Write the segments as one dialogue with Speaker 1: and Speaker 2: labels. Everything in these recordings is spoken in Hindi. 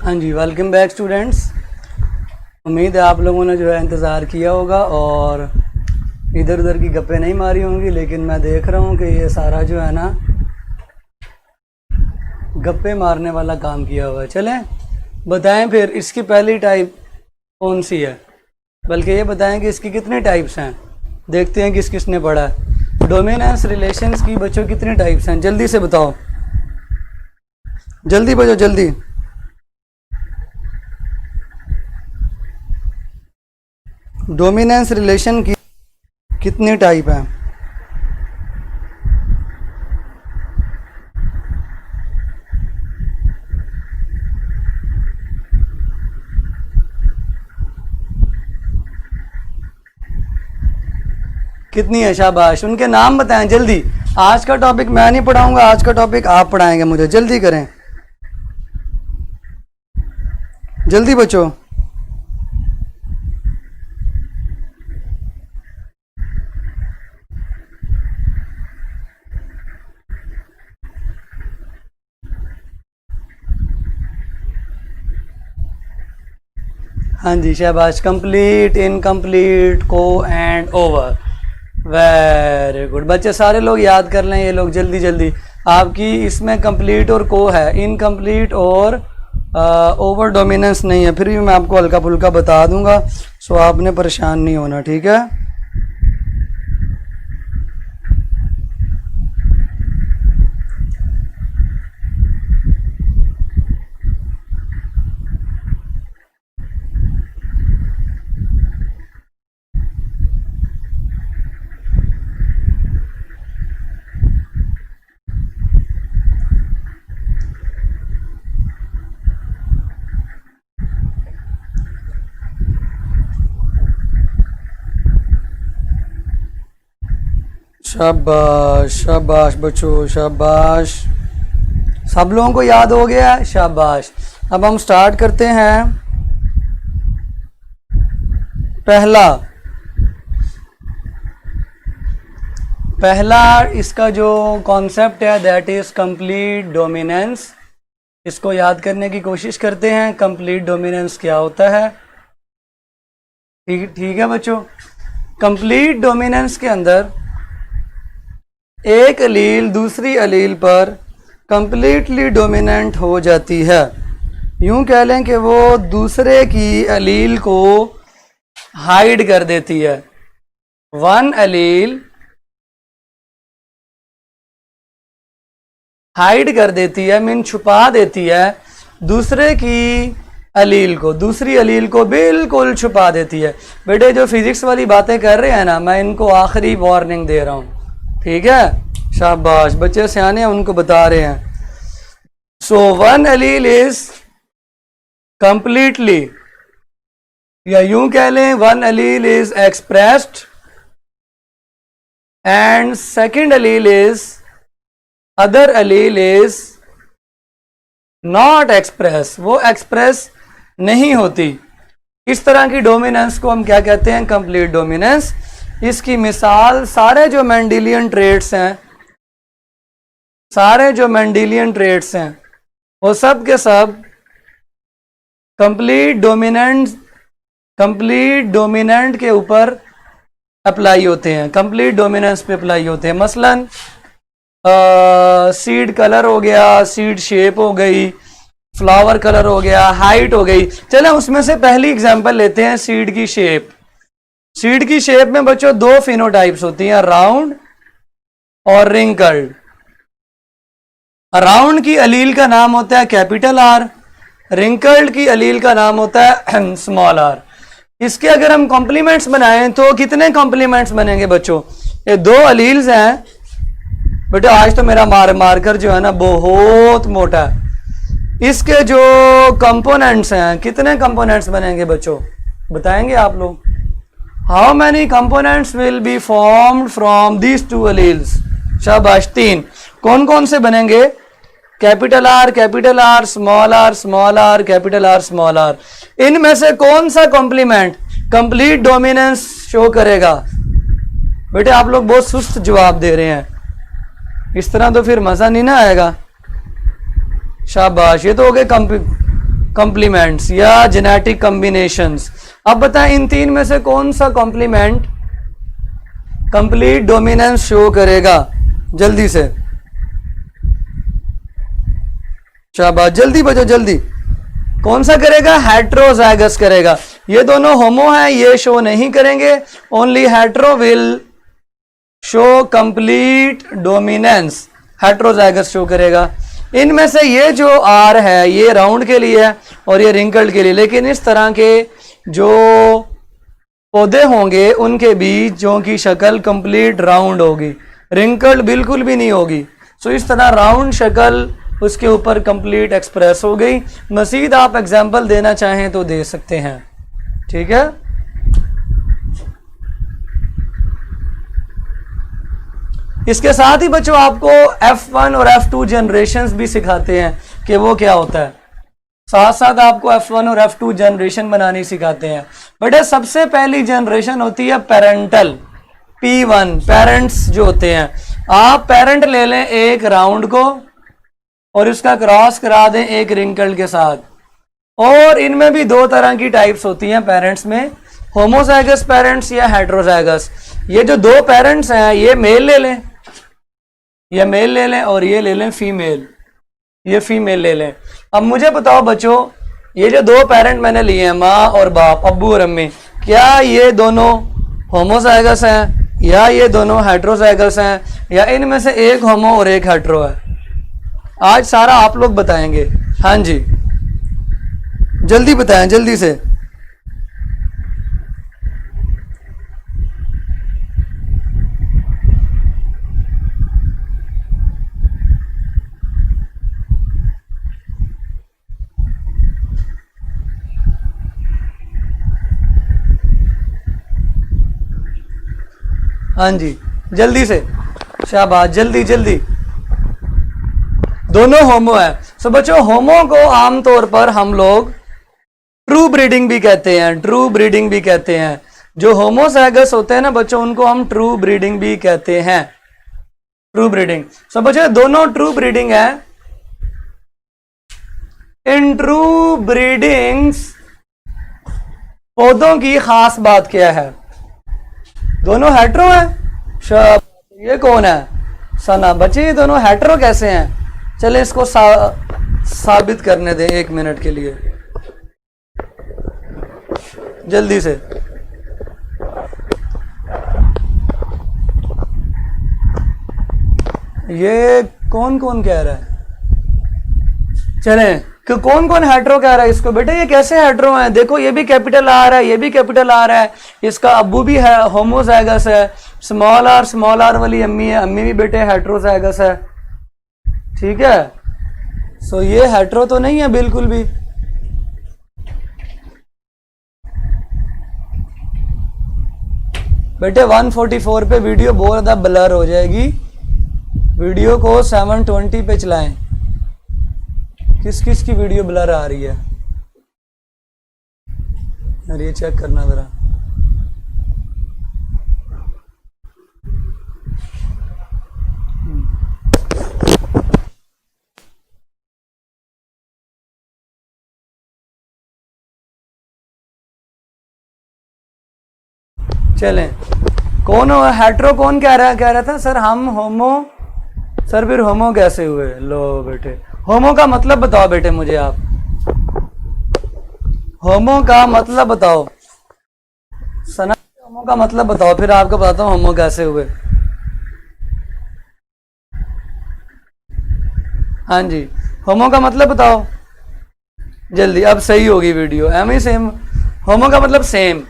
Speaker 1: हाँ जी, वेलकम बैक स्टूडेंट्स। उम्मीद है आप लोगों ने जो है इंतज़ार किया होगा और इधर उधर की गप्पे नहीं मारी होंगी, लेकिन मैं देख रहा हूँ कि ये सारा जो है ना गप्पे मारने वाला काम किया हुआ है। चलें बताएं फिर इसकी पहली टाइप कौन सी है, बल्कि ये बताएं कि इसकी कितने टाइप्स हैं। देखते हैं किस किसने पढ़ा है। डोमिनेंस रिलेशंस की बच्चों कितने टाइप्स हैं, जल्दी से बताओ, जल्दी बच्चों जल्दी। डोमिनेंस रिलेशन की कितनी टाइप है? कितनी है? शाबाश, उनके नाम बताएं जल्दी। आज का टॉपिक मैं नहीं पढ़ाऊंगा, आज का टॉपिक आप पढ़ाएंगे मुझे। जल्दी करें, जल्दी बच्चों। हाँ जी, शाबाश। कंप्लीट, इनकम्प्लीट, को एंड ओवर। वेरी गुड बच्चे, सारे लोग याद कर लें। ये लोग जल्दी जल्दी, आपकी इसमें कंप्लीट और को है, इनकम्प्लीट और ओवर डोमिनेंस नहीं है। फिर भी मैं आपको हल्का फुल्का बता दूंगा, सो आपने परेशान नहीं होना, ठीक है। शाबाश शाबाश बच्चों, शाबाश। सब लोगों को याद हो गया, शाबाश। अब हम स्टार्ट करते हैं। पहला इसका जो कॉन्सेप्ट है दैट इज कंप्लीट डोमिनेंस। इसको याद करने की कोशिश करते हैं। कंप्लीट डोमिनेंस क्या होता है? ठीक है बच्चों। कंप्लीट डोमिनेंस के अंदर एक अलील दूसरी अलील पर कंप्लीटली डोमिनेंट हो जाती है। यूं कह लें कि वो दूसरे की अलील को हाइड कर देती है। वन अलील हाइड कर देती है, मीन छुपा देती है दूसरे की अलील को, दूसरी अलील को बिल्कुल छुपा देती है। बेटे जो फिजिक्स वाली बातें कर रहे हैं ना, मैं इनको आखिरी वार्निंग दे रहा हूं, ठीक है। शाबाश, बच्चे सियाने हैं, उनको बता रहे हैं। So one Aleel is completely, या यूं कह लें one Aleel is expressed and second Aleel is, other Aleel is not express, वो एक्सप्रेस नहीं होती। इस तरह की डोमिनेंस को हम क्या कहते हैं? Complete dominance. इसकी मिसाल सारे जो मेंडेलियन ट्रेट्स हैं, सारे जो मेंडेलियन ट्रेट्स हैं वो सब के सब कंप्लीट डोमिनेंट के ऊपर अप्लाई होते हैं, कंप्लीट डोमिनेंस पे अप्लाई होते हैं। मसलन सीड कलर हो गया, सीड शेप हो गई, फ्लावर कलर हो गया, हाइट हो गई। चलें उसमें से पहली एग्जांपल लेते हैं, सीड की शेप। सीड की शेप में बच्चों दो फिनोटाइप्स होती हैं, राउंड और रिंकल्ड। राउंड की अलील का नाम होता है कैपिटल आर, रिंकल्ड की अलील का नाम होता है स्मॉल आर। इसके अगर हम कॉम्प्लीमेंट्स बनाएं तो कितने कॉम्प्लीमेंट्स बनेंगे बच्चों? ये दो अलील्स हैं बेटे, आज तो मेरा मार्कर जो है ना बहुत मोटा है। इसके जो कंपोनेंट्स हैं, कितने कंपोनेंट्स बनेंगे बच्चों, बताएंगे आप लोग? How many components will be formed from these two alleles? शाबाश, तीन। कौन कौन से बनेंगे? Capital R, small R, capital R, small R. इनमें से कौन सा कॉम्प्लीमेंट कंप्लीट डोमिनेंस शो करेगा? बेटे आप लोग बहुत सुस्त जवाब दे रहे हैं, इस तरह तो फिर मजा नहीं ना आएगा। शाबाश, ये तो हो गए कॉम्प्लीमेंट्स या जेनेटिक कॉम्बिनेशंस। अब बताएं इन तीन में से कौन सा कॉम्प्लीमेंट कंप्लीट डोमिनेंस शो करेगा, जल्दी से, शाबाश, जल्दी बचो जल्दी। कौन सा करेगा? हेट्रोजाइगस करेगा। ये दोनों होमो हैं, ये शो नहीं करेंगे, only hetero will show complete dominance, heterozygous show करेगा। इनमें से ये जो आर है ये राउंड के लिए है और ये रिंकल्ड के लिए, लेकिन इस तरह के जो पौधे होंगे उनके बीजों की शक्ल कंप्लीट राउंड होगी, रिंकल्ड बिल्कुल भी नहीं होगी। सो इस तरह राउंड शक्ल उसके ऊपर कंप्लीट एक्सप्रेस हो गई। मजीद आप एग्जाम्पल देना चाहें तो दे सकते हैं, ठीक है। इसके साथ ही बच्चों आपको F1 और F2 जनरेशंस भी सिखाते हैं कि वो क्या होता है, साथ साथ आपको F1 और F2 जनरेशन बनानी सिखाते हैं। बेटा सबसे पहली जनरेशन होती है पेरेंटल, P1, पेरेंट्स जो होते हैं। आप पेरेंट ले लें एक राउंड को और उसका क्रॉस करा दें एक रिंकल के साथ। और इनमें भी दो तरह की टाइप्स होती हैं पेरेंट्स में, होमोजाइगस पेरेंट्स या हेट्रोजाइगस। ये जो दो पेरेंट्स हैं ये मेल ले लें, ये मेल ले लें और ये ले लें फीमेल, ये फीमेल ले लें। अब मुझे बताओ बच्चों, ये जो दो पेरेंट मैंने लिए हैं, माँ और बाप, अब्बू और अम्मी, क्या ये दोनों होमोजाइगस हैं या ये दोनों हेट्रोजाइगस हैं या इनमें से एक होमो और एक हेट्रो है? आज सारा आप लोग बताएंगे। हाँ जी, जल्दी बताएं जल्दी से। हाँ जी, जल्दी से, शाबाश, जल्दी जल्दी। दोनों होमो है। सो बच्चों होमो को आमतौर पर हम लोग ट्रू ब्रीडिंग भी कहते हैं, ट्रू ब्रीडिंग भी कहते हैं। जो होमोजाइगस होते हैं ना बच्चों, उनको हम ट्रू ब्रीडिंग भी कहते हैं, ट्रू ब्रीडिंग। सो बच्चों दोनों ट्रू ब्रीडिंग है। इन ट्रू ब्रीडिंग्स पौधों की खास बात क्या है? दोनों हेट्रो हैं। ये कौन है? सना। बच्चे ये दोनों हेट्रो कैसे हैं? चले इसको साबित करने दें 1 मिनट के लिए, जल्दी से। ये कौन कौन कह रहा है? चलें कि कौन कौन हेट्रो कह रहा है इसको? बेटे ये कैसे हेट्रो है? देखो ये भी कैपिटल आर है, ये भी कैपिटल आर है, इसका अब्बू भी है होमोजाइगस है, स्मॉल आर वाली अम्मी है, अम्मी भी बेटे हेट्रोजाइगस है, ठीक है। सो ये हेट्रो तो नहीं है बिल्कुल भी। बेटे 144 पे वीडियो बहुत ज़्यादा ब्लर हो जाएगी, वीडियो को 720 पे चलाएं। किस किस की वीडियो ब्लर आ रही है यार, ये चेक करना जरा। चलें, कौन हेट्रो कौन कह रहा था सर हम होमो? सर फिर होमो कैसे हुए? लो बेटे, होमो का मतलब बताओ बेटे मुझे आप, होमो का मतलब बताओ। सना होमो का मतलब बताओ, फिर आपको बताता हूँ होमो कैसे हुए। हाँ जी, होमो का मतलब बताओ जल्दी, अब सही होगी वीडियो। एम ही सेम, होमो का मतलब सेम।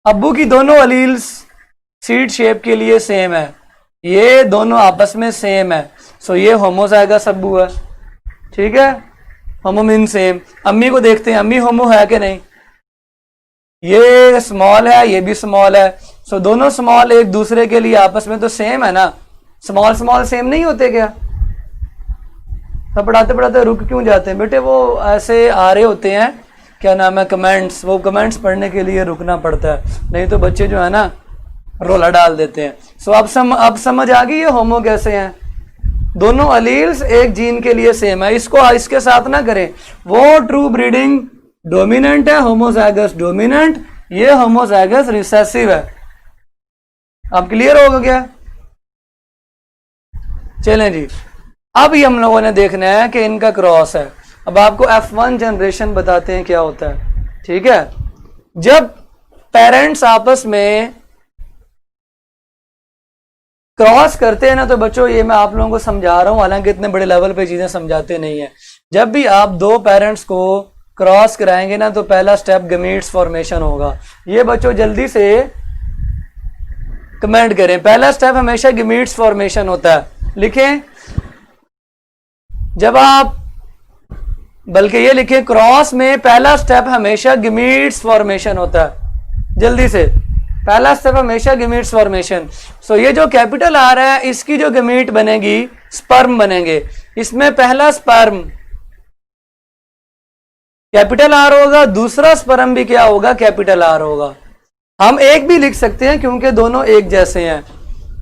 Speaker 1: अब्बू की दोनों अलील्स सीड शेप के लिए सेम है, ये दोनों आपस में सेम है, सो ये होमोजाइगस अब्बू है, ठीक है। Homo mean same. अम्मी को देखते हैं, अम्मी होमो है कि नहीं? ये स्मॉल है, ये भी स्मॉल है, सो दोनों स्मॉल एक दूसरे के लिए आपस में तो सेम है ना। स्मॉल स्मॉल सेम नहीं होते क्या? तो पढ़ाते पढ़ाते रुक क्यों जाते हैं बेटे? वो ऐसे आ रहे होते हैं, क्या नाम है, कमेंट्स, वो कमेंट्स पढ़ने के लिए रुकना पड़ता है, नहीं तो बच्चे जो है ना रोला डाल देते हैं। सो अब समझ आ गई ये होमो कैसे हैं? दोनों अलील्स एक जीन के लिए सेम है, इसको इसके साथ ना करें। वो ट्रू ब्रीडिंग डोमिनेंट है, होमोजाइगस डोमिनेंट, ये होमोजाइगस रिसेसिव है। अब क्लियर होगा क्या? चलें जी, अब ये हम लोगों ने देखना है कि इनका क्रॉस है। अब आपको F1 जनरेशन बताते हैं क्या होता है, ठीक है। जब पेरेंट्स आपस में क्रॉस करते हैं ना, तो बच्चों ये मैं आप लोगों को समझा रहा हूं, हालांकि इतने बड़े लेवल पे चीजें समझाते नहीं है। जब भी आप दो पेरेंट्स को क्रॉस कराएंगे ना, तो पहला स्टेप गमीट्स फॉर्मेशन होगा। ये बच्चों जल्दी से कमेंट करें, पहला स्टेप हमेशा गमीट्स फॉर्मेशन होता है। लिखें, जब आप, बल्कि ये लिखें, क्रॉस में पहला स्टेप हमेशा गमीट्स फॉर्मेशन होता है। जल्दी से, पहला स्टेप हमेशा गमीट्स फॉर्मेशन। सो ये जो कैपिटल आर है, इसकी जो गमीट बनेगी, स्पर्म बनेंगे। इसमें पहला स्पर्म कैपिटल आर होगा, दूसरा स्पर्म भी क्या होगा, कैपिटल आर होगा। हम एक भी लिख सकते हैं क्योंकि दोनों एक जैसे हैं।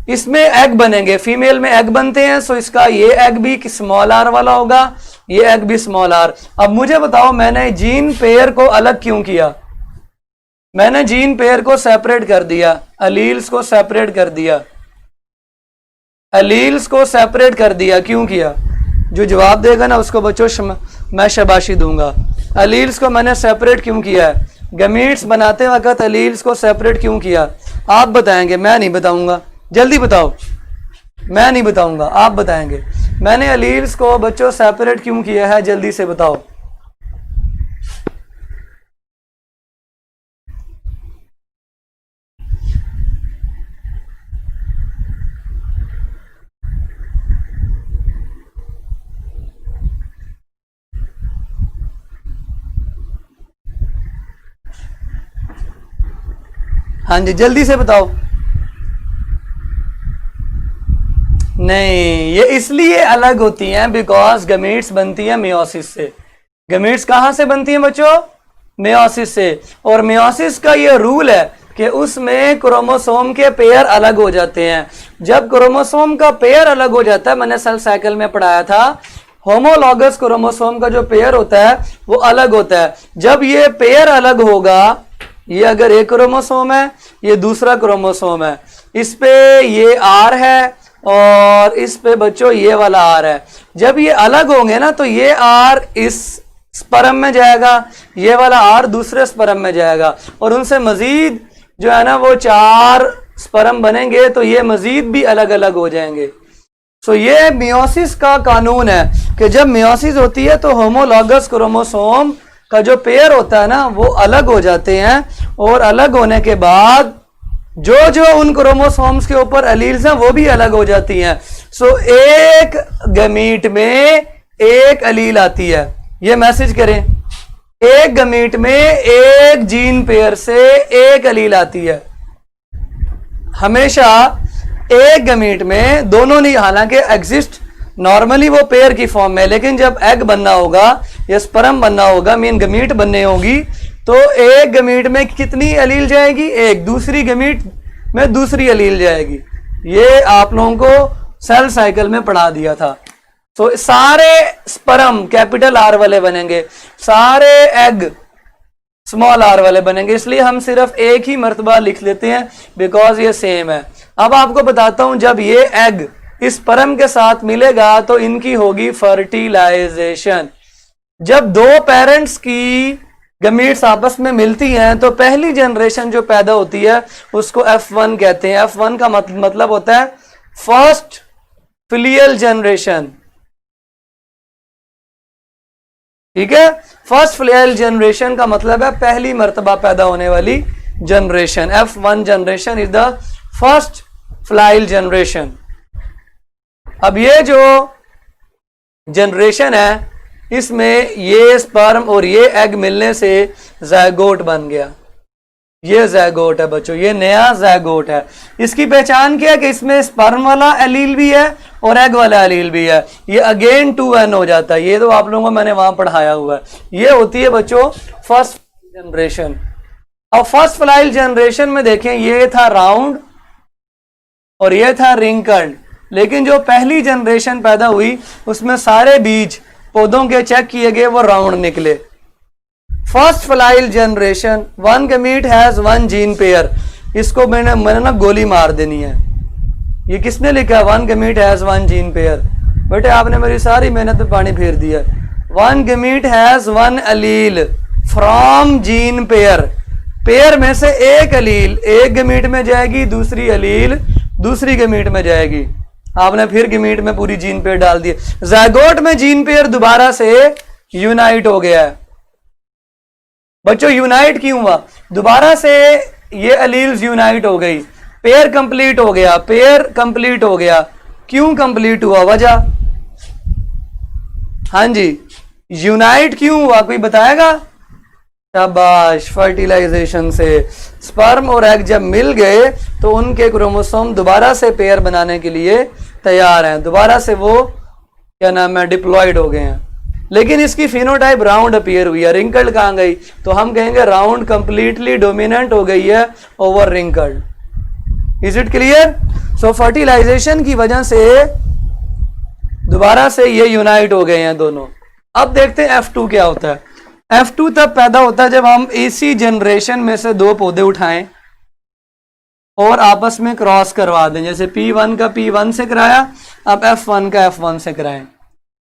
Speaker 1: इसमें एग बनेंगे, फीमेल में एग बनते हैं, सो इसका ये एग भी स्मॉल आर वाला होगा, ये एग भी स्मॉल आर। अब मुझे बताओ, मैंने जीन पेयर को अलग क्यों किया? मैंने जीन पेयर को सेपरेट कर दिया, अलील्स को सेपरेट कर दिया, अलील्स को सेपरेट कर दिया। क्यों किया? जो जवाब देगा ना उसको बच्चों मैं शाबाशी दूंगा। अलील्स को मैंने सेपरेट क्यों किया है? गमीट्स बनाते वक्त अलील्स को सेपरेट क्यों किया? आप बताएंगे, मैं नहीं बताऊंगा। जल्दी बताओ। मैं नहीं बताऊंगा, आप बताएंगे। मैंने अलील्स को बच्चों सेपरेट क्यों किया है? जल्दी से बताओ। हाँ जी, जल्दी से बताओ। नहीं, ये इसलिए अलग होती हैं बिकॉज गमीट्स बनती है मियोसिस से। गमीट्स कहां से बनती हैं बच्चों? मियोसिस से। और मियोसिस का ये रूल है कि उसमें क्रोमोसोम के पेयर अलग हो जाते हैं। जब क्रोमोसोम का पेयर अलग हो जाता है, मैंने सेल साइकिल में पढ़ाया था, होमोलॉगस क्रोमोसोम का जो पेयर होता है वो अलग होता है। जब ये पेयर अलग होगा, ये अगर एक क्रोमोसोम है, ये दूसरा क्रोमोसोम है, इस पे ये आर है और इस पे बच्चों ये वाला आर है। जब ये अलग होंगे ना, तो ये आर इस स्पर्म में जाएगा, ये वाला आर दूसरे स्पर्म में जाएगा, और उनसे मजीद जो है ना वो 4 स्पर्म बनेंगे, तो ये मजीद भी अलग अलग हो जाएंगे। सो ये मियोसिस का कानून है कि जब मियोसिस होती है तो होमोलॉगस क्रोमोसोम का जो पेयर होता है ना वो अलग हो जाते हैं, और अलग होने के बाद जो जो उन क्रोमोसोम्स के ऊपर अलील्स हैं वो भी अलग हो जाती हैं। सो एक गमीट में एक अलील आती है, ये मैसेज करें। एक गमीट में एक जीन पेयर से एक अलील आती है। हमेशा एक गमीट में दोनों नहीं, हालांकि एग्जिस्ट नॉर्मली वो पेयर की फॉर्म में, लेकिन जब एग बनना होगा या स्पर्म बनना होगा, मीन गमीट बनने होगी, तो एक गमीट में कितनी अलील जाएगी? एक। दूसरी गमीट में दूसरी अलील जाएगी। ये आप लोगों को सेल साइकिल में पढ़ा दिया था। तो सारे स्पर्म कैपिटल आर वाले बनेंगे, सारे एग स्मॉल आर वाले बनेंगे, इसलिए हम सिर्फ एक ही मर्तबा लिख लेते हैं बिकॉज ये सेम है। अब आपको बताता हूं, जब ये एग इस स्पर्म के साथ मिलेगा तो इनकी होगी फर्टिलाइजेशन। जब दो पेरेंट्स की गमीट्स आपस में मिलती हैं तो पहली जनरेशन जो पैदा होती है उसको F1 कहते हैं। F1 का मतलब होता है फर्स्ट फिलियल जनरेशन, ठीक है। फर्स्ट फिलियल जनरेशन का मतलब है पहली मर्तबा पैदा होने वाली generation. F1 generation is the first filial generation. अब ये जो जनरेशन है, इसमें ये स्पर्म और ये एग मिलने से ज़ायगोट बन गया। ये ज़ायगोट है बच्चों, ये नया ज़ायगोट है। इसकी पहचान क्या है कि इसमें स्पर्म वाला एलील भी है और एग वाला एलील भी है। ये अगेन 2n हो जाता है। ये तो आप लोगों को मैंने वहां पढ़ाया हुआ है। ये होती है बच्चों फर्स्ट जनरेशन। अब फर्स्ट फिलाइल जनरेशन में देखें, ये था राउंड और ये था रिंकल्ड, लेकिन जो पहली जनरेशन पैदा हुई उसमें सारे बीज पौधों के चेक किए गए, वो राउंड निकले। First filial generation, one gamete has one gene pair. इसको मैंने ना गोली मार देनी है। ये किसने लिखा? One gamete has one gene pair. बेटे आपने मेरी सारी मेहनत पे पानी फेर दिया। One gamete has one allele from gene pair. Pair में से एक अलील एक गमीट में जाएगी, दूसरी अलील दूसरी गमीट में जाएगी। आपने फिर गमीट में पूरी जीन पेयर डाल दी। ज़ायगोट में जीन पेयर दोबारा से यूनाइट हो गया है। बच्चों यूनाइट क्यों हुआ? दोबारा से ये अलील्स यूनाइट हो गई, पेयर कंप्लीट हो गया, पेयर कंप्लीट हो गया। क्यों कंप्लीट हुआ? वजह? हाँ जी, यूनाइट क्यों हुआ? कोई बताएगा? शाबाश, फर्टिलाइजेशन से। स्पर्म और एग जब मिल गए तो उनके क्रोमोसोम दोबारा से पेयर बनाने के लिए तैयार हैं, दोबारा से वो क्या नाम है डिप्लॉयड हो गए हैं। लेकिन इसकी फिनोटाइप राउंड अपीयर हुई है, रिंकल्ड कहाँ गई? तो हम कहेंगे राउंड कंप्लीटली डोमिनेंट हो गई है over wrinkled. Is it clear? So fertilization की वजह से दोबारा से ये यूनाइट हो गए हैं दोनों। अब देखते हैं F2 क्या होता है। F2 तब पैदा होता है जब हम इसी जनरेशन में से दो पौधे उठाएं और आपस में क्रॉस करवा दें। जैसे P1 का P1 से कराया, अब F1 का F1 से कराएं।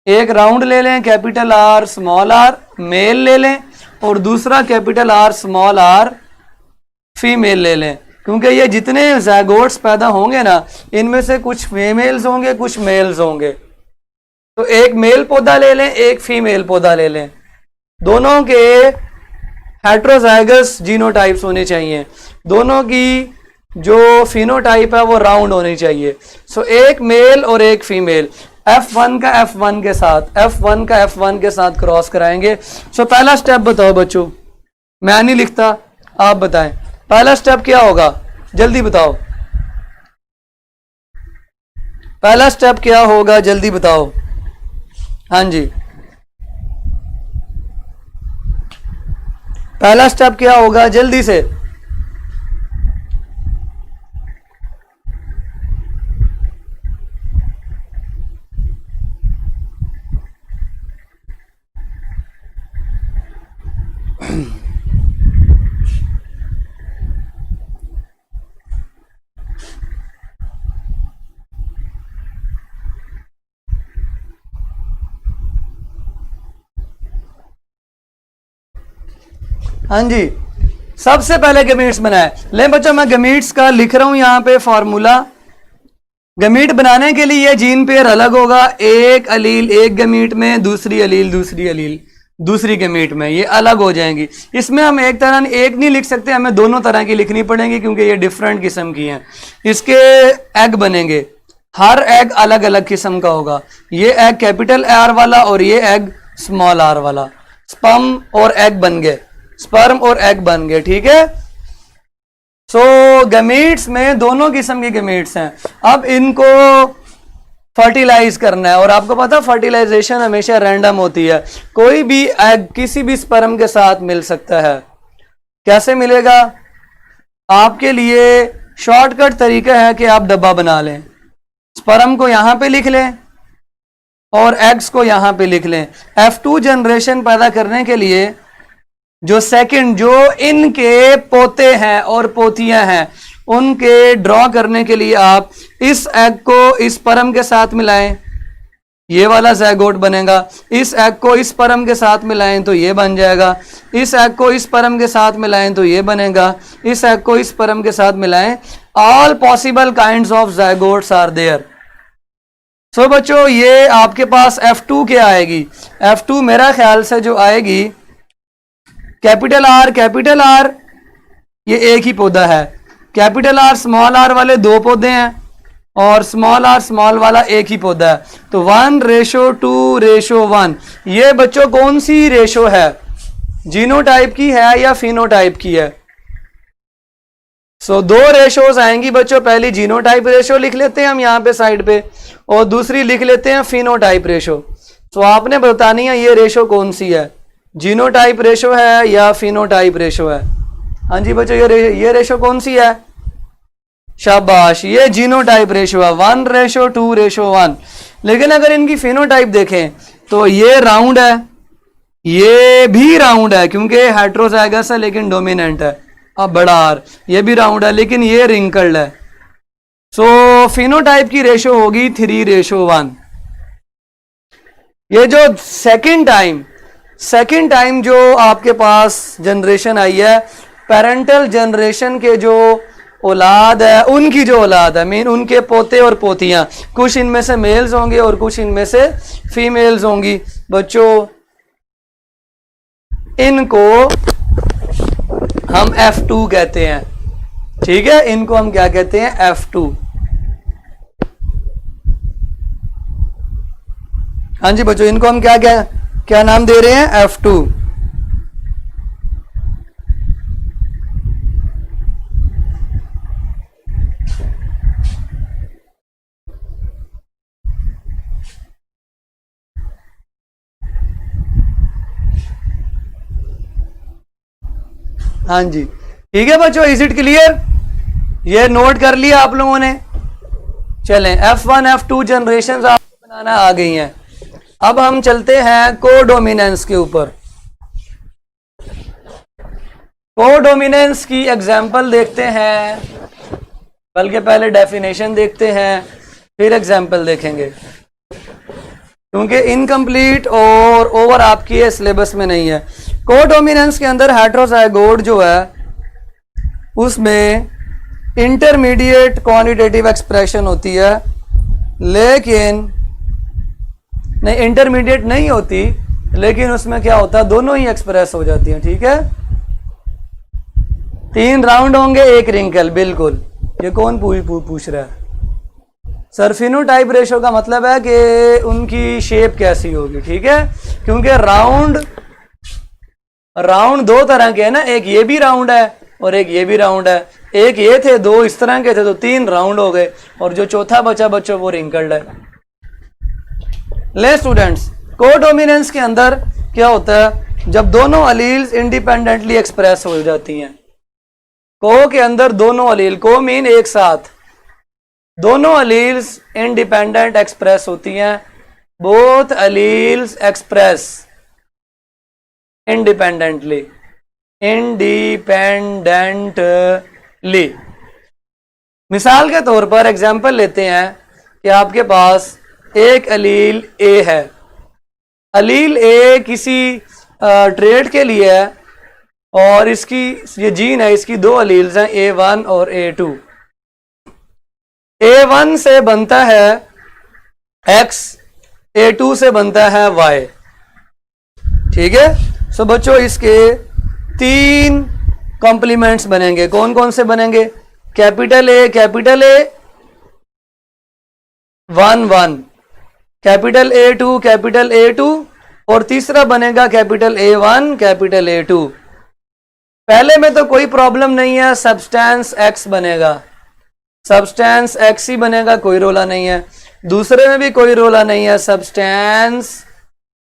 Speaker 1: एक राउंड ले लें, capital R small r male ले लें, और दूसरा capital R small r female ले लें। क्योंकि ये जितने ज़ायगोट्स पैदा होंगे ना, इनमें से कुछ फीमेल्स होंगे कुछ मेल्स होंगे। तो एक मेल पौधा ले लें, एक फीमेल पौधा ले लें। दोनों के हेट्रोजाइगस जीनोटाइप्स होने चाहिए, दोनों की जो फिनोटाइप है वो राउंड होनी चाहिए। सो एक मेल और एक फीमेल F1 का F1 के साथ, F1 का F1 के साथ क्रॉस कराएंगे। सो पहला स्टेप बताओ बच्चों, मैं नहीं लिखता, आप बताएं पहला स्टेप क्या होगा, जल्दी बताओ। पहला स्टेप क्या होगा, जल्दी बताओ। हाँ जी, पहला स्टेप क्या होगा, जल्दी से। हाँ जी, सबसे पहले गमीट्स बनाए। ले बच्चों मैं गमीट्स का लिख रहा हूं यहां पे फॉर्मूला। गमीट बनाने के लिए ये जीन पेयर अलग होगा, एक अलील एक गमीट में, दूसरी अलील दूसरी गमीट में, ये अलग हो जाएंगी। इसमें हम एक नहीं लिख सकते, हमें दोनों तरह की लिखनी पड़ेंगी क्योंकि ये डिफरेंट किस्म की हैं। इसके एग बनेंगे, हर एग अलग अलग किस्म का होगा। ये एग कैपिटल R वाला और ये एग स्मॉल r वाला। स्पर्म और एग बन गए, स्पर्म और एग बन गए, ठीक है। सो गमीट्स में दोनों किस्म के गमीट्स हैं। अब इनको फर्टिलाइज करना है, और आपको पता फर्टिलाइजेशन हमेशा रैंडम होती है। कोई भी एग किसी भी स्पर्म के साथ मिल सकता है। कैसे मिलेगा? आपके लिए शॉर्टकट तरीका है कि आप डब्बा बना लें, स्पर्म को यहां पे लिख लें और एग्स को यहां पे लिख लें। F2 जनरेशन पैदा करने के लिए जो इनके पोते हैं और पोतियां हैं, उनके ड्रॉ करने के लिए आप इस एग को इस स्पर्म के साथ मिलाएं, ये वाला ज़ायगोट बनेगा। इस एग को इस स्पर्म के साथ मिलाएं तो ये बन जाएगा। इस एग को इस स्पर्म के साथ मिलाएं तो ये बनेगा। इस एग को इस स्पर्म के साथ मिलाएं। All possible kinds of zygotes are there. So बच्चों, ये आपके पास F2 क्या आएगी? F2 मेरा ख्याल से जो आएगी, कैपिटल R ये एक ही पौधा है। कैपिटल R स्मॉल r वाले दो पौधे हैं और स्मॉल r स्मॉल वाला एक ही पौधा है। तो 1:2:1। ये बच्चों कौन सी रेशो है? जीनोटाइप की है या फिनोटाइप की है? सो दो रेशोज आएंगी बच्चों। पहली जीनोटाइप रेशो लिख लेते हैं हम यहाँ पे साइड पे, और दूसरी लिख लेते हैं फिनोटाइप रेशो। तो आपने बतानी है ये रेशो कौन सी है, जीनोटाइप रेशो है या फिनोटाइप रेशो है। हाँ जी बच्चों, ये रेशो कौन सी है? शाबाश, ये जीनोटाइप रेशो है 1:2:1। लेकिन अगर इनकी फिनोटाइप देखें तो ये राउंड है, ये भी राउंड है क्योंकि हेट्रोजाइगस है लेकिन डोमिनेंट है। अब बड़ा आर, ये भी राउंड है लेकिन ये रिंकल्ड है। सो फिनोटाइप की रेशो होगी 3:1। ये जो सेकंड टाइम जो आपके पास जनरेशन आई है, पेरेंटल जनरेशन के जो औलाद है, उनकी जो औलाद है, मीन उनके पोते और पोतियां, कुछ इनमें से मेल्स होंगे और कुछ इनमें से फीमेल्स होंगी। बच्चों इनको हम F2 कहते हैं, ठीक है, इनको हम क्या कहते हैं, F2। हाँ जी बच्चों, इनको हम क्या क्या क्या नाम दे रहे हैं, F2। हाँ जी ठीक है बच्चों, इज इट क्लियर? ये नोट कर लिया आप लोगों ने। चलें, F1 F2 जनरेशन आपको बनाना आ गई हैं। अब हम चलते हैं कोडोमिनेंस के ऊपर। कोडोमिनेंस की एग्जांपल देखते हैं, बल्कि पहले डेफिनेशन देखते हैं फिर एग्जांपल देखेंगे, क्योंकि इनकम्प्लीट और ओवर आपकी सिलेबस में नहीं है। कोडोमिनेंस के अंदर हेट्रोजाइगोट जो है उसमें इंटरमीडिएट क्वांटिटेटिव एक्सप्रेशन होती है, लेकिन नहीं, इंटरमीडिएट नहीं होती, लेकिन उसमें क्या होता है, दोनों ही एक्सप्रेस हो जाती हैं। ठीक है, 3 राउंड होंगे 1 रिंकल, बिल्कुल। ये कौन पूछ रहा है? सर फिनोटाइप रेशो का मतलब है कि उनकी शेप कैसी होगी, ठीक है, क्योंकि राउंड 2 तरह के है ना, एक ये भी राउंड है और एक ये भी राउंड है। एक ये थे, 2 इस तरह के थे, तो 3 राउंड हो गए, और जो चौथा बचा बच्चों वो रिंकल्ड है। ले स्टूडेंट्स, कोडोमिनेंस के अंदर क्या होता है, जब दोनों अलील्स इंडिपेंडेंटली एक्सप्रेस हो जाती हैं। को के अंदर दोनों अलील, को मीन एक साथ, दोनों अलील्स इंडिपेंडेंट एक्सप्रेस होती हैं। Both alleles express independently. मिसाल के तौर पर एग्जाम्पल लेते हैं कि आपके पास एक अलील ए है। अलील ए किसी ट्रेड के लिए है और इसकी ये जीन है, इसकी 2 अलील्स हैं, A1 और A2। A1 से बनता है X, A2 से बनता है Y। ठीक है, सो बच्चों इसके 3 कॉम्प्लीमेंट्स बनेंगे। कौन कौन से बनेंगे? कैपिटल ए 1 1, कैपिटल A2 और तीसरा बनेगा कैपिटल A1 कैपिटल A2। पहले में तो कोई प्रॉब्लम नहीं है, सब्सटेंस X बनेगा, सब्सटेंस X ही बनेगा, कोई रोला नहीं है। दूसरे में भी कोई रोला नहीं है, सब्सटेंस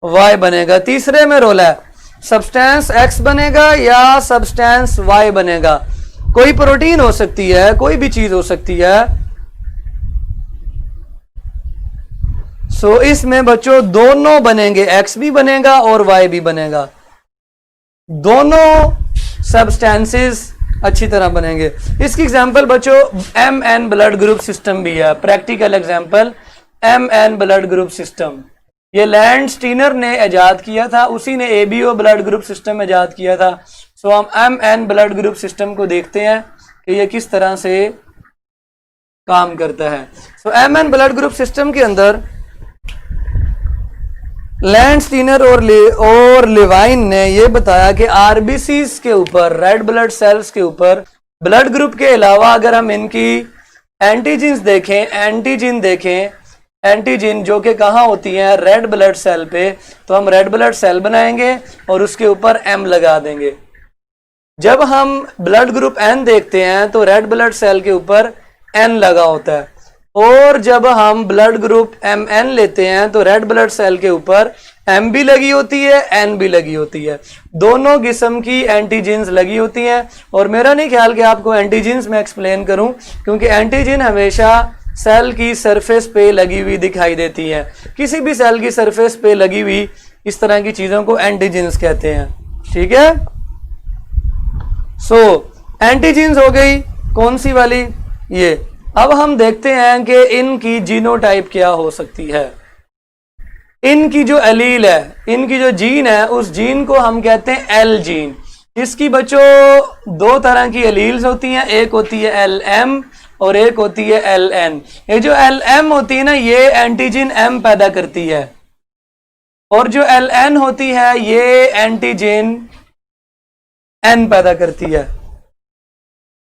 Speaker 1: Y बनेगा। तीसरे में रोला है, सब्सटेंस X बनेगा या सब्सटेंस Y बनेगा। कोई प्रोटीन हो सकती है, कोई भी चीज हो सकती है। सो इसमें बच्चों दोनों बनेंगे, X भी बनेगा और Y भी बनेगा, दोनों सब्सटेंसेस अच्छी तरह बनेंगे। इसकी एग्जांपल बच्चों MN ब्लड ग्रुप सिस्टम भी है, practical example MN blood group system. ये लैंड स्टीनर ने इजाद किया था, उसी ने ABO ब्लड ग्रुप सिस्टम इजाद किया था। सो हम MN ब्लड ग्रुप सिस्टम को देखते हैं कि ये किस तरह से काम करता है। सो MN ब्लड ग्रुप सिस्टम के अंदर लैंड स्टीनर और लेवाइन ने यह बताया कि आरबीसीज के ऊपर, रेड ब्लड सेल्स के ऊपर, ब्लड ग्रुप के अलावा अगर हम इनकी एंटीजीन्स देखें, एंटीजीन जो कि कहाँ होती हैं, रेड ब्लड सेल पे, तो हम रेड ब्लड सेल बनाएंगे और उसके ऊपर M लगा देंगे। जब हम ब्लड ग्रुप N देखते हैं तो रेड ब्लड सेल के ऊपर N लगा होता है। और जब हम ब्लड ग्रुप Mn लेते हैं तो रेड ब्लड सेल के ऊपर M भी लगी होती है, N भी लगी होती है, दोनों किस्म की एंटीजेंस लगी होती हैं। और मेरा नहीं ख्याल कि आपको एंटीजेंस में एक्सप्लेन करूं, क्योंकि एंटीजन हमेशा सेल की सरफेस पे लगी हुई दिखाई देती है। किसी भी सेल की सरफेस पे लगी हुई इस तरह की चीजों को एंटीजेंस कहते हैं, ठीक है। सो एंटीजेंस हो गई कौन सी वाली, ये। अब हम देखते हैं कि इनकी जीनोटाइप क्या हो सकती है। इनकी जो एलील है, इनकी जो जीन है, उस जीन को हम कहते हैं एल जीन। इसकी बच्चों दो तरह की एलील्स होती हैं, एक होती है LM और एक होती है LN। ये जो LM होती है ना, ये एंटीजन M पैदा करती है, और जो LN होती है ये एंटीजन N पैदा करती है।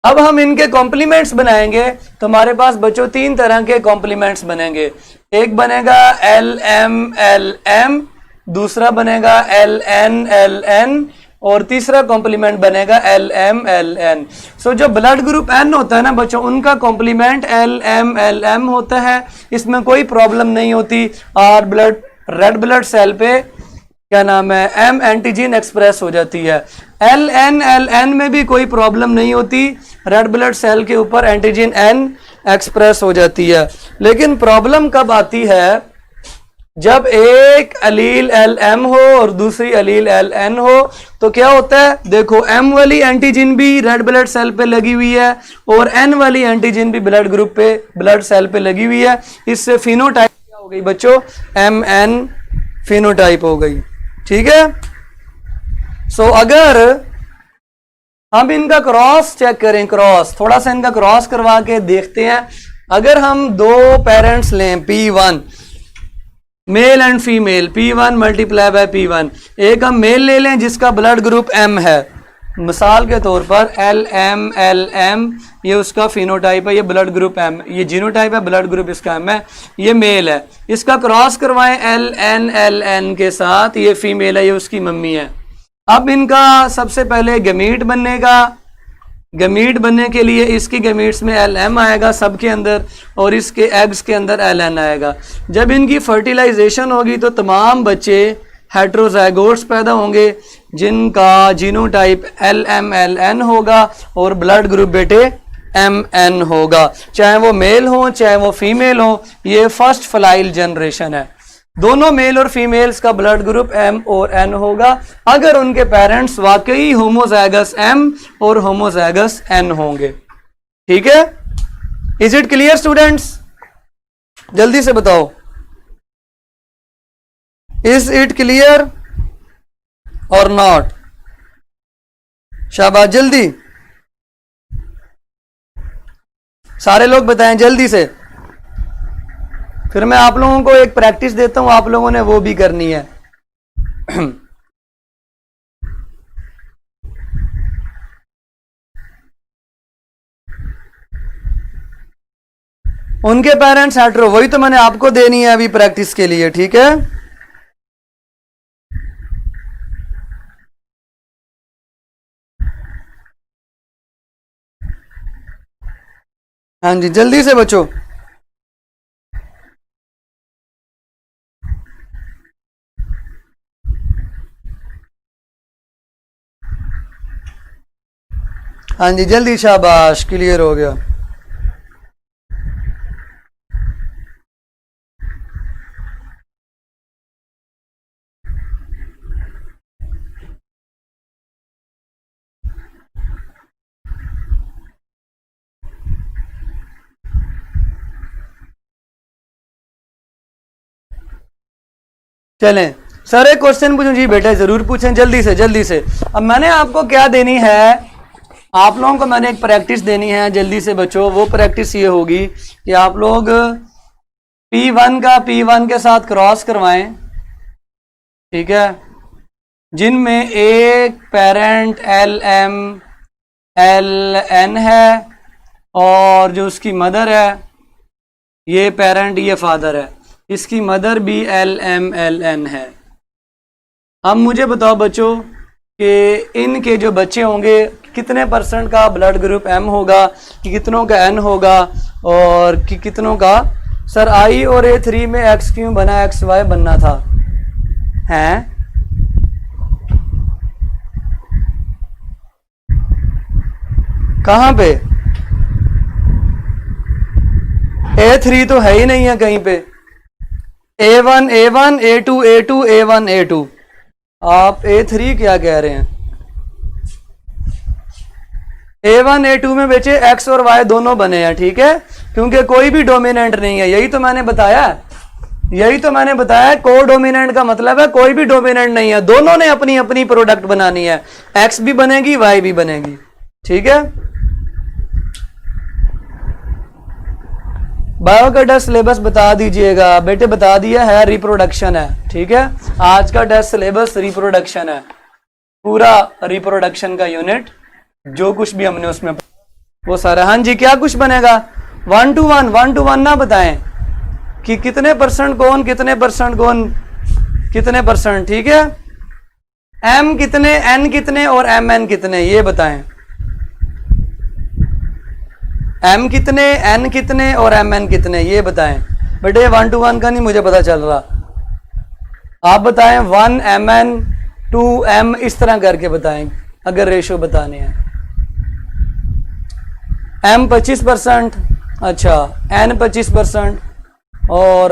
Speaker 1: अब हम इनके कॉम्प्लीमेंट्स बनाएंगे तो हमारे पास बच्चों तीन तरह के कॉम्प्लीमेंट्स बनेंगे। एक बनेगा LM LM, दूसरा बनेगा LN LN, और तीसरा कॉम्प्लीमेंट बनेगा LM LN। सो जो ब्लड ग्रुप N होता है ना बच्चों, उनका कॉम्प्लीमेंट LM LM होता है, इसमें कोई प्रॉब्लम नहीं होती। और ब्लड रेड ब्लड सेल पे क्या नाम है, M एंटीजन एक्सप्रेस हो जाती है। LN LN में भी कोई प्रॉब्लम नहीं होती, रेड ब्लड सेल के ऊपर एंटीजन N एक्सप्रेस हो जाती है। लेकिन प्रॉब्लम कब आती है, जब एक अलील LM हो और दूसरी अलील LN हो, तो क्या होता है, देखो M वाली एंटीजन भी रेड ब्लड सेल पे लगी हुई है और N वाली एंटीजन भी ब्लड ग्रुप पे ब्लड सेल पे लगी हुई है। इससे फिनोटाइप क्या हो गई बच्चों, MN फिनोटाइप हो गई, ठीक है। सो अगर हम इनका क्रॉस चेक करें, क्रॉस थोड़ा सा इनका क्रॉस करवा के देखते हैं। अगर हम दो पेरेंट्स लें P1 male and female, P1 multiply by P1, एक हम मेल ले लें जिसका ब्लड ग्रुप M है, मिसाल के तौर पर LM LM, ये उसका फिनोटाइप है, ये ब्लड ग्रुप M, ये जीनोटाइप है, ब्लड ग्रुप इसका M है, ये मेल है। इसका क्रॉस करवाएं LN LN के साथ, ये फीमेल है, ये उसकी मम्मी है। अब इनका सबसे पहले गमीट बनेगा, गमीट बनने के लिए इसकी गमीट्स में LM आएगा सबके अंदर, और इसके एग्स के अंदर LN आएगा। जब इनकी फर्टिलाइजेशन होगी तो तमाम बच्चे हेट्रोजाइगोट्स पैदा होंगे जिनका जीनोटाइप LM LN होगा और ब्लड ग्रुप बेटे MN होगा, चाहे वो मेल हो चाहे वो फीमेल हो। ये फर्स्ट फलाइल जनरेशन है, दोनों मेल और फीमेल्स का ब्लड ग्रुप M और N होगा अगर उनके पेरेंट्स वाकई होमोजाइगस M और होमोजाइगस N होंगे, ठीक है। इज इट क्लियर स्टूडेंट्स, जल्दी से बताओ, इज इट क्लियर और नॉट, शाबाश, जल्दी सारे लोग बताएं जल्दी से, फिर मैं आप लोगों को एक प्रैक्टिस देता हूं, आप लोगों ने वो भी करनी है। उनके पेरेंट्स हेट्रो, वही तो मैंने आपको देनी है अभी प्रैक्टिस के लिए, ठीक है। हाँ जी, जल्दी से बच्चों, हाँ जी जल्दी, शाबाश, क्लियर हो गया। चलें सर, एक क्वेश्चन पूछूं जी, बेटा जरूर पूछें, जल्दी से जल्दी से। अब मैंने आपको क्या देनी है, आप लोगों को मैंने एक प्रैक्टिस देनी है, जल्दी से बच्चों। वो प्रैक्टिस ये होगी कि आप लोग P1 का P1 के साथ क्रॉस करवाएं, ठीक है, जिनमें एक पेरेंट LM LN है और जो उसकी मदर है, ये पेरेंट, ये फादर है, इसकी मदर भी LM LN है। अब मुझे बताओ बच्चों कि इनके जो बच्चे होंगे कितने % का ब्लड ग्रुप M होगा, कितनों का N होगा, और कितनों का? सर आई और A3 में x क्यों बना, XY बनना था। हैं कहाँ पे? A3 तो है ही नहीं है कहीं पे। A1 A1 A2 A2 A1 A2, आप A3 क्या कह रहे हैं? A1 A2 में बच्चे x और y दोनों बने हैं, ठीक है, क्योंकि कोई भी डोमिनेंट नहीं है। यही तो मैंने बताया, यही तो मैंने बताया। को डोमिनेंट का मतलब है कोई भी डोमिनेंट नहीं है, दोनों ने अपनी अपनी प्रोडक्ट बनानी है, x भी बनेगी y भी बनेगी, ठीक है। बायो का टेस्ट सिलेबस बता दीजिएगा बेटे। बता दिया है, रिप्रोडक्शन है, ठीक है। आज का टेस्ट सिलेबस रिप्रोडक्शन है, पूरा रिप्रोडक्शन का यूनिट, जो कुछ भी हमने उसमें वो सारा। हाँ जी, क्या कुछ बनेगा? 1 to 1, 1 to 1 ना बताएं कि कितने परसेंट कौन, कितने परसेंट कौन, कितने परसेंट, ठीक है। m कितने, n कितने और mn कितने, ये बताएं। m कितने, n कितने और mn कितने, ये बताएं। बेटे 1 to 1 का नहीं मुझे पता चल रहा, आप बताएं। 1 mn 2 m, इस तरह करके बताएं अगर रेशो बताने हैं। m 25%, अच्छा n 25% और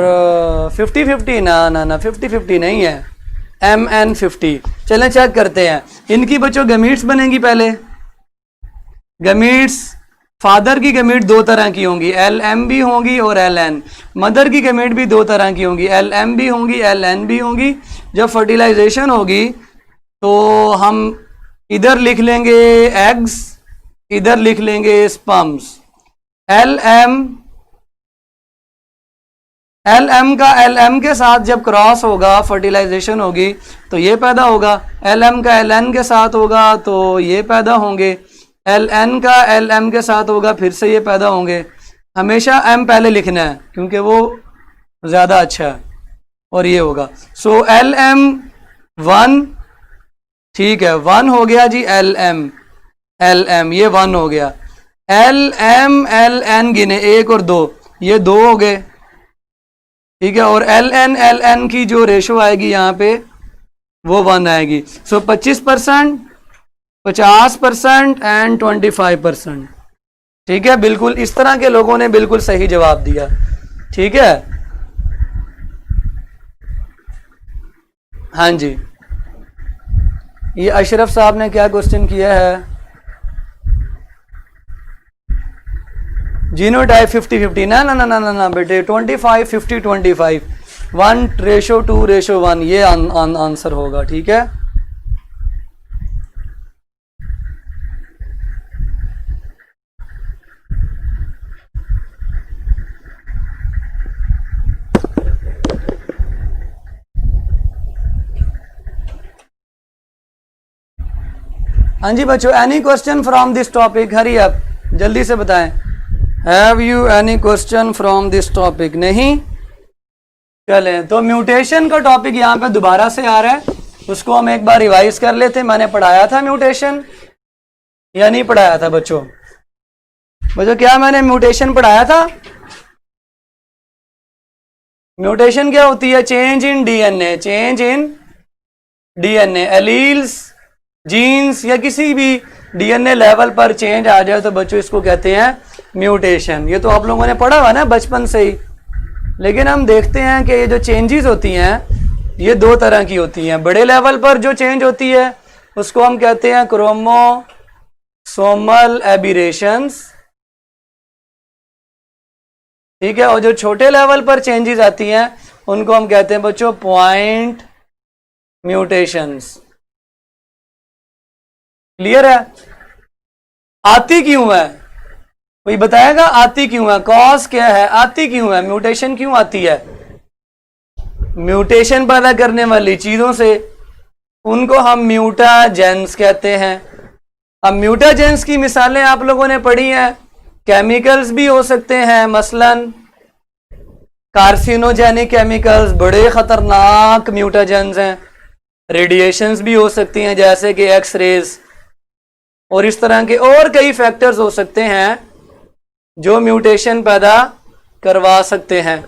Speaker 1: 50-50, ना 50-50 नहीं है, mn 50। चलें चेक करते हैं। इनकी बच्चों गमीट्स बनेंगी पहले। गमीट्स, फादर की गमीट दो तरह की होंगी, LM भी होंगी और LN। मदर की गमीट भी दो तरह की होंगी, LM भी होंगी LN भी होंगी। जब फर्टिलाइजेशन होगी तो हम इधर लिख लेंगे एग्स, इधर लिख लेंगे स्पर्म्स। LM का LM के साथ जब क्रॉस होगा, फर्टिलाइजेशन होगी तो ये पैदा होगा। LM का LN के साथ होगा तो ये पैदा होंगे। LN का LM के साथ होगा, फिर से ये पैदा होंगे। हमेशा M पहले लिखना है क्योंकि वो ज़्यादा अच्छा है, और ये होगा। सो LM 1, ठीक है, 1 हो गया जी। LM ये 1 हो गया। LM LN गिने 1 और 2, ये 2 हो गए, ठीक है। और LN की जो रेशो आएगी यहाँ पे वो 1 आएगी। सो 25%, 50% एंड 25%, ठीक है। बिल्कुल इस तरह के लोगों ने बिल्कुल सही जवाब दिया, ठीक है। हाँ जी, ये अशरफ साहब ने क्या क्वेश्चन किया है? जीनोटाइप 50-50, ना बेटे 25-50-25, 1:2:1, ये आंसर होगा, ठीक है। हाँ जी बच्चों, any question from this topic? Hurry up, जल्दी से बताएं। Have you any question from this topic? नहीं? चलें, तो म्यूटेशन का टॉपिक यहाँ पे दोबारा से आ रहा है, उसको हम एक बार रिवाइज कर लेते। मैंने पढ़ाया था म्यूटेशन या नहीं पढ़ाया था बच्चों? बच्चों क्या मैंने म्यूटेशन पढ़ाया था? म्यूटेशन क्या होती है? Change in DNA, change in DNA, alleles, genes या किसी भी डीएनए लेवल पर चेंज आ जाए तो बच्चों इसको कहते हैं म्यूटेशन। ये तो आप लोगों ने पढ़ा हुआ ना बचपन से ही। लेकिन हम देखते हैं कि ये जो चेंजेस होती हैं ये 2 तरह की होती हैं। बड़े लेवल पर जो चेंज होती है उसको हम कहते हैं क्रोमोसोमल एबिरेशंस, ठीक है। और जो छोटे लेवल पर चेंजेस आती हैं उनको हम कहते हैं बच्चों पॉइंट म्यूटेशंस। क्लियर है? आती क्यों है? कोई बताएगा आती क्यों है? कॉज क्या है? आती क्यों है? म्यूटेशन क्यों आती है? म्यूटेशन पैदा करने वाली चीजों से, उनको हम म्यूटाजेंस कहते हैं। अब म्यूटाजेंस की मिसालें आप लोगों ने पढ़ी हैं। केमिकल्स भी हो सकते हैं, मसलन कार्सिनोजेनिक केमिकल्स बड़े खतरनाक म्यूटाजेंस हैं। रेडिएशंस भी हो सकती हैं जैसे कि एक्स रेज, और इस तरह के और कई फैक्टर्स हो सकते हैं जो म्यूटेशन पैदा करवा सकते हैं,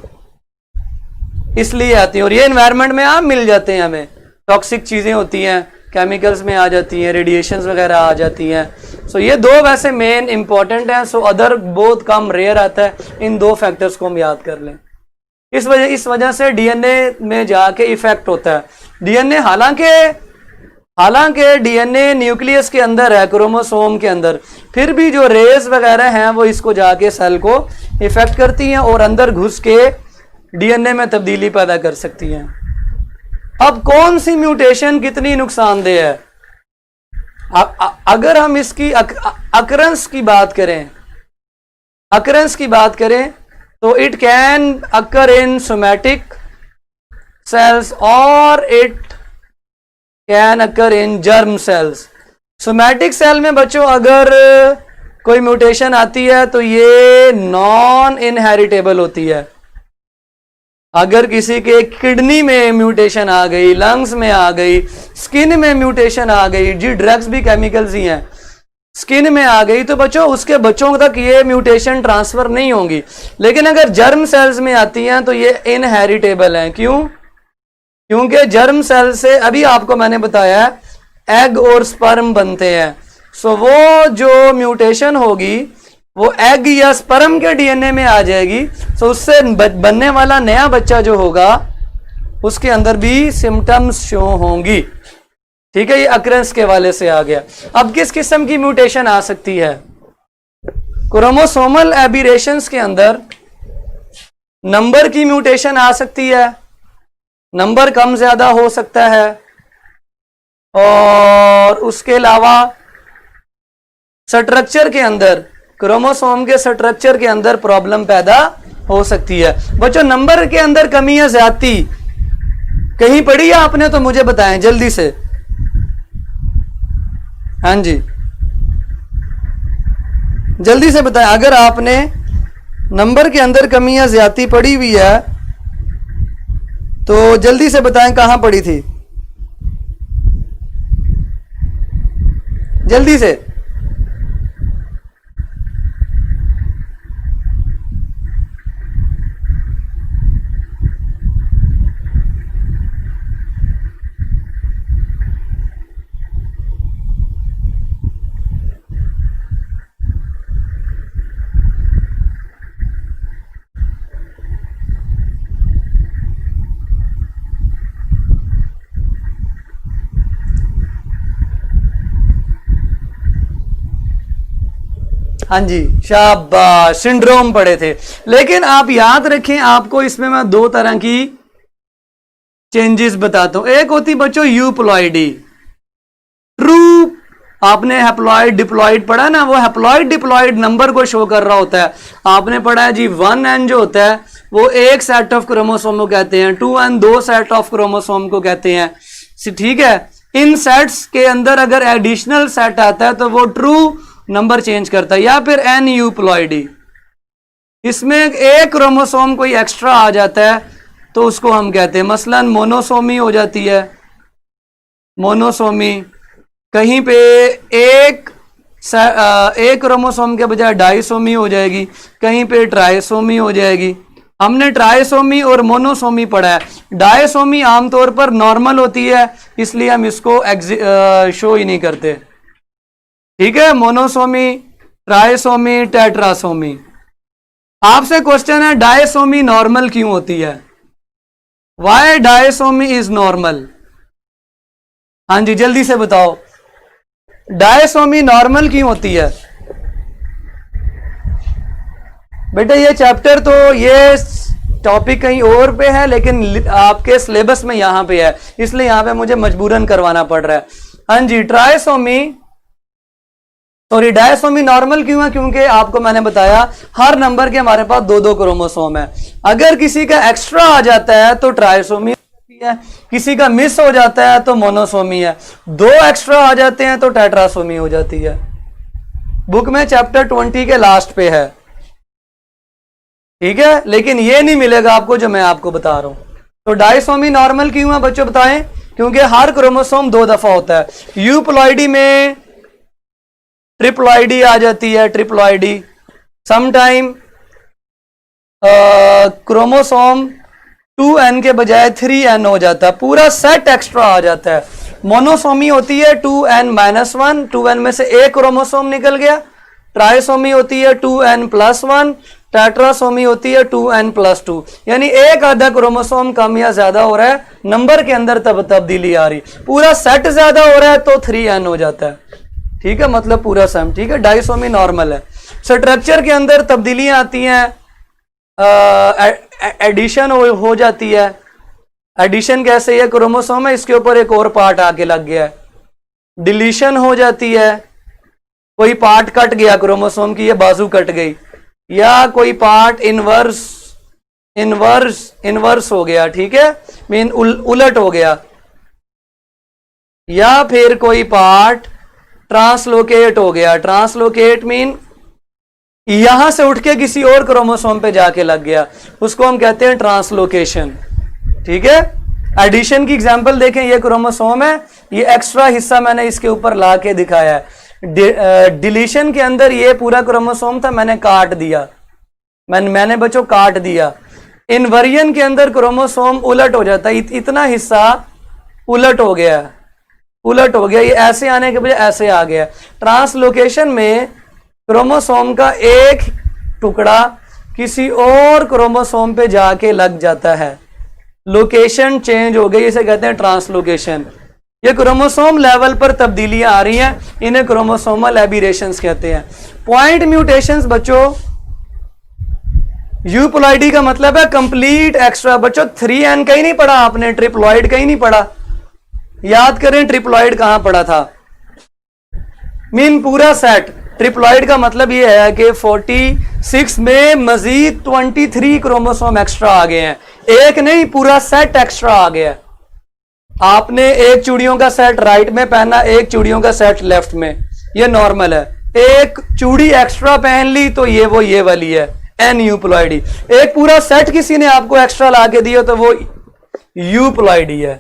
Speaker 1: इसलिए आती है। और ये एनवायरनमेंट में आम मिल जाते हैं हमें, टॉक्सिक चीज़ें होती हैं, केमिकल्स में आ जाती हैं, रेडिएशंस वगैरह आ जाती हैं। सो ये दो वैसे मेन इंपॉर्टेंट हैं। सो अदर बहुत कम रेयर आता है। इन दो फैक्टर्स को हम याद कर लें। इस वजह से डीएनए में जाके इफेक्ट होता है। डीएनए हालांकि डीएनए न्यूक्लियस के अंदर है, क्रोमोसोम के अंदर, फिर भी जो रेस वगैरह हैं वो इसको जाके सेल को इफेक्ट करती हैं और अंदर घुस के डीएनए में तब्दीली पैदा कर सकती हैं। अब कौन सी म्यूटेशन कितनी नुकसानदेह है? अगर हम इसकी अकरेंस की बात करें तो it can occur in somatic cells और it can occur in germ cells. Somatic cell में बच्चों अगर कोई म्यूटेशन आती है तो ये नॉन इनहेरिटेबल होती है। अगर किसी के किडनी में म्यूटेशन आ गई, लंग्स में आ गई, स्किन में म्यूटेशन आ गई, जी ड्रग्स भी केमिकल्स ही हैं, स्किन में आ गई तो बच्चों उसके बच्चों तक ये म्यूटेशन ट्रांसफर नहीं होंगी। लेकिन अगर जर्म सेल्स में आती हैं तो ये इनहेरिटेबल हैं। क्यों? क्योंकि जर्म सेल से अभी आपको मैंने बताया एग और स्पर्म बनते हैं। सो वो जो म्यूटेशन होगी वो एग या स्पर्म के डीएनए में आ जाएगी। सो उससे बनने वाला नया बच्चा जो होगा उसके अंदर भी सिम्टम्स शो होंगी। ठीक है, ये अक्रेंस के वाले से आ गया। अब किस किस्म की म्यूटेशन आ सकती है? क्रोमोसोमल एबिरेशंस के अंदर नंबर की म्यूटेशन आ सकती है, नंबर कम ज्यादा हो सकता है, और उसके अलावा स्ट्रक्चर के अंदर, क्रोमोसोम के स्ट्रक्चर के अंदर प्रॉब्लम पैदा हो सकती है। बच्चों नंबर के अंदर कमी या ज्यादती कहीं पड़ी है आपने तो मुझे बताएं जल्दी से। हाँ जी, जल्दी से बताएं अगर आपने नंबर के अंदर कमी या ज्यादती पड़ी हुई है तो जल्दी से बताएं कहां पड़ी थी, जल्दी से। हाँ जी, शाबाश, सिंड्रोम पढ़े थे। लेकिन आप याद रखें, आपको इसमें मैं दो तरह की चेंजेस बताता हूं। एक होती बच्चों यूप्लॉइडी, ट्रू आपने हैप्लॉइड डिप्लॉइड पढ़ा ना, वो हैप्लॉइड डिप्लॉइड नंबर को शो कर रहा होता है। आपने पढ़ा है जी 1n जो होता है वो एक सेट ऑफ क्रोमोसोम को कहते हैं, 2n दो सेट ऑफ क्रोमोसोम को कहते हैं। ठीक है, इन सेट्स के अंदर अगर एडिशनल सेट आता है तो वो ट्रू नंबर चेंज करता है, या फिर एन यूप्लॉइडी, इसमें एक क्रोमोसोम कोई एक्स्ट्रा आ जाता है तो उसको हम कहते हैं, मसलन मोनोसोमी हो जाती है। मोनोसोमी कहीं पे एक क्रोमोसोम के बजाय डाइसोमी हो जाएगी, कहीं पे ट्राइसोमी हो जाएगी। हमने ट्राइसोमी और मोनोसोमी पढ़ा है। डाइसोमी आमतौर पर नॉर्मल होती है इसलिए हम इसको शो ही नहीं करते। ठीक है, मोनोसोमी, ट्राइसोमी, टेट्रासोमी। आपसे क्वेश्चन है डायसोमी नॉर्मल क्यों होती है? Why disomy is normal? हाँ जी, जल्दी से बताओ, डायसोमी नॉर्मल क्यों होती है? बेटा ये चैप्टर तो, ये टॉपिक कहीं और पे है लेकिन आपके सिलेबस में यहां पे है, इसलिए यहां पे मुझे मजबूरन करवाना पड़ रहा है। हाँ जी, डायसोमी नॉर्मल क्यों है? क्योंकि आपको मैंने बताया हर नंबर के हमारे पास दो दो क्रोमोसोम है। अगर किसी का एक्स्ट्रा आ जाता है तो ट्राइसोमी है, किसी का मिस हो जाता है तो मोनोसोमी है, दो एक्स्ट्रा आ जाते हैं तो टेट्रासोमी हो जाती है। बुक में चैप्टर 20 के लास्ट पे है। ठीक है, लेकिन ये नहीं मिलेगा आपको जो मैं आपको बता रहा हूं। तो डायसोमी नॉर्मल क्यों है बच्चों बताएं? क्योंकि हर क्रोमोसोम दो दफा होता है। यूप्लॉइडी में ट्रिप्लॉइडी आ जाती है, ट्रिप्लॉइडी। समटाइम क्रोमोसोम 2n के बजाय 3n हो जाता है, पूरा सेट एक्स्ट्रा आ जाता है। मोनोसोमी होती है 2n-1, 2n में से एक क्रोमोसोम निकल गया। ट्राइसोमी होती है 2n+1, टेट्रासोमी होती है 2n+2, यानी एक आधा क्रोमोसोम कम या ज्यादा हो रहा है, नंबर के अंदर तब तब्दीली आ रही। पूरा सेट ज्यादा हो रहा है तो 3n हो जाता है, ठीक है, मतलब पूरा सम, ठीक है। डाइसोमी नॉर्मल है। स्ट्रक्चर के अंदर तब्दीलियां आती हैं, एडिशन हो जाती है। एडिशन कैसे? ये क्रोमोसोम है, इसके ऊपर एक और पार्ट आके लग गया है। डिलीशन हो जाती है, कोई पार्ट कट गया क्रोमोसोम की, ये बाजू कट गई, या कोई पार्ट इनवर्स हो गया, ठीक है, मीन उलट हो गया, या फिर कोई पार्ट ट्रांसलोकेट हो गया। ट्रांसलोकेट मीन यहां से उठ के किसी और क्रोमोसोम पे जाके लग गया, उसको हम कहते हैं ट्रांसलोकेशन, ठीक है। एडिशन की एग्जांपल देखें, ये क्रोमोसोम है, ये एक्स्ट्रा हिस्सा मैंने इसके ऊपर ला के दिखाया है। डिलीशन के अंदर ये पूरा क्रोमोसोम था, मैंने काट दिया, मैंने बच्चों काट दिया। इनवर्जन के अंदर क्रोमोसोम उलट हो जाता है, इतना हिस्सा उलट हो गया, ये ऐसे आने के बजाय ऐसे आ गया। ट्रांसलोकेशन में क्रोमोसोम का एक टुकड़ा किसी और क्रोमोसोम पे जाके लग जाता है, लोकेशन चेंज हो गई, इसे कहते हैं ट्रांसलोकेशन। ये क्रोमोसोम लेवल पर तब्दीलियां आ रही हैं, इन्हें क्रोमोसोमल एबिरेशंस कहते हैं। पॉइंट म्यूटेशंस बच्चों, यूप्लॉइडी का मतलब है कंप्लीट एक्स्ट्रा। बच्चों 3n कहीं नहीं पढ़ा आपने, ट्रिप्लॉइड कहीं नहीं पढ़ा, याद करें ट्रिप्लॉइड कहां पढ़ा था, मीन पूरा सेट। ट्रिप्लॉइड का मतलब यह है कि 46 में मजीद 23 क्रोमोसोम एक्स्ट्रा आ गए हैं, एक नहीं पूरा सेट एक्स्ट्रा आ गया। आपने एक चूड़ियों का सेट राइट में पहना, एक चूड़ियों का सेट लेफ्ट में, ये नॉर्मल है। एक चूड़ी एक्स्ट्रा पहन ली तो ये वाली है एन यूप्लॉइडी। एक पूरा सेट किसी ने आपको एक्स्ट्रा ला के दिया तो वो यूप्लॉइडी है,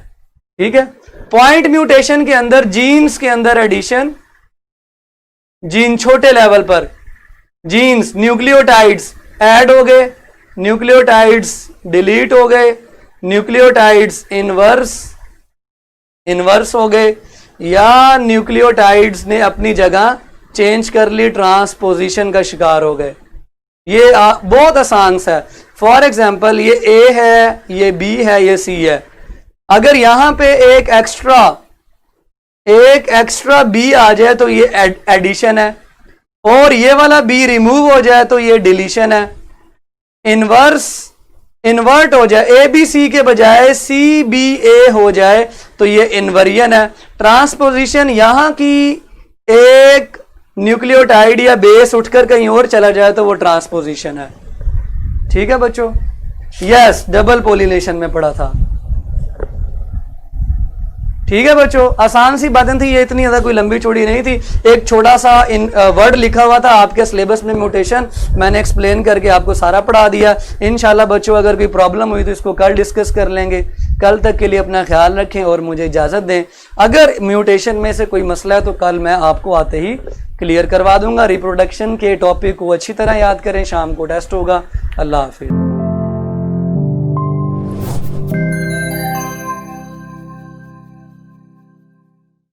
Speaker 1: ठीक है। पॉइंट म्यूटेशन के अंदर जीन्स के अंदर एडिशन, जीन छोटे लेवल पर जीन्स न्यूक्लियोटाइड्स ऐड हो गए, न्यूक्लियोटाइड्स डिलीट हो गए, न्यूक्लियोटाइड्स इनवर्स हो गए, या न्यूक्लियोटाइड्स ने अपनी जगह चेंज कर ली, ट्रांसपोजिशन का शिकार हो गए। ये बहुत आसान सा है। फॉर एग्जाम्पल ये ए है, ये बी है, ये सी है। अगर यहां पे एक एक्स्ट्रा बी आ जाए तो ये एडिशन है, और ये वाला बी रिमूव हो जाए तो ये डिलीशन है। इन्वर्ट हो जाए, ए बी सी के बजाय सी बी ए हो जाए तो ये इन्वर्जन है। ट्रांसपोजिशन, यहां की एक न्यूक्लियोटाइड या बेस उठकर कहीं और चला जाए तो वो ट्रांसपोजिशन है, ठीक है बच्चों। यस, डबल पोलिनेशन में पढ़ा था, ठीक है बच्चों। आसान सी बातें थी, ये इतनी ज्यादा कोई लंबी चौड़ी नहीं थी। एक छोटा सा वर्ड लिखा हुआ था आपके सिलेबस में, म्यूटेशन, मैंने एक्सप्लेन करके आपको सारा पढ़ा दिया। इंशाल्लाह बच्चों अगर कोई प्रॉब्लम हुई तो इसको कल डिस्कस कर लेंगे। कल तक के लिए अपना ख्याल रखें और मुझे इजाजत दें। अगर म्यूटेशन में से कोई मसला है तो कल मैं आपको आते ही क्लियर करवा दूंगा। रिप्रोडक्शन के टॉपिक को अच्छी तरह याद करें, शाम को टेस्ट होगा। अल्लाह हाफिज।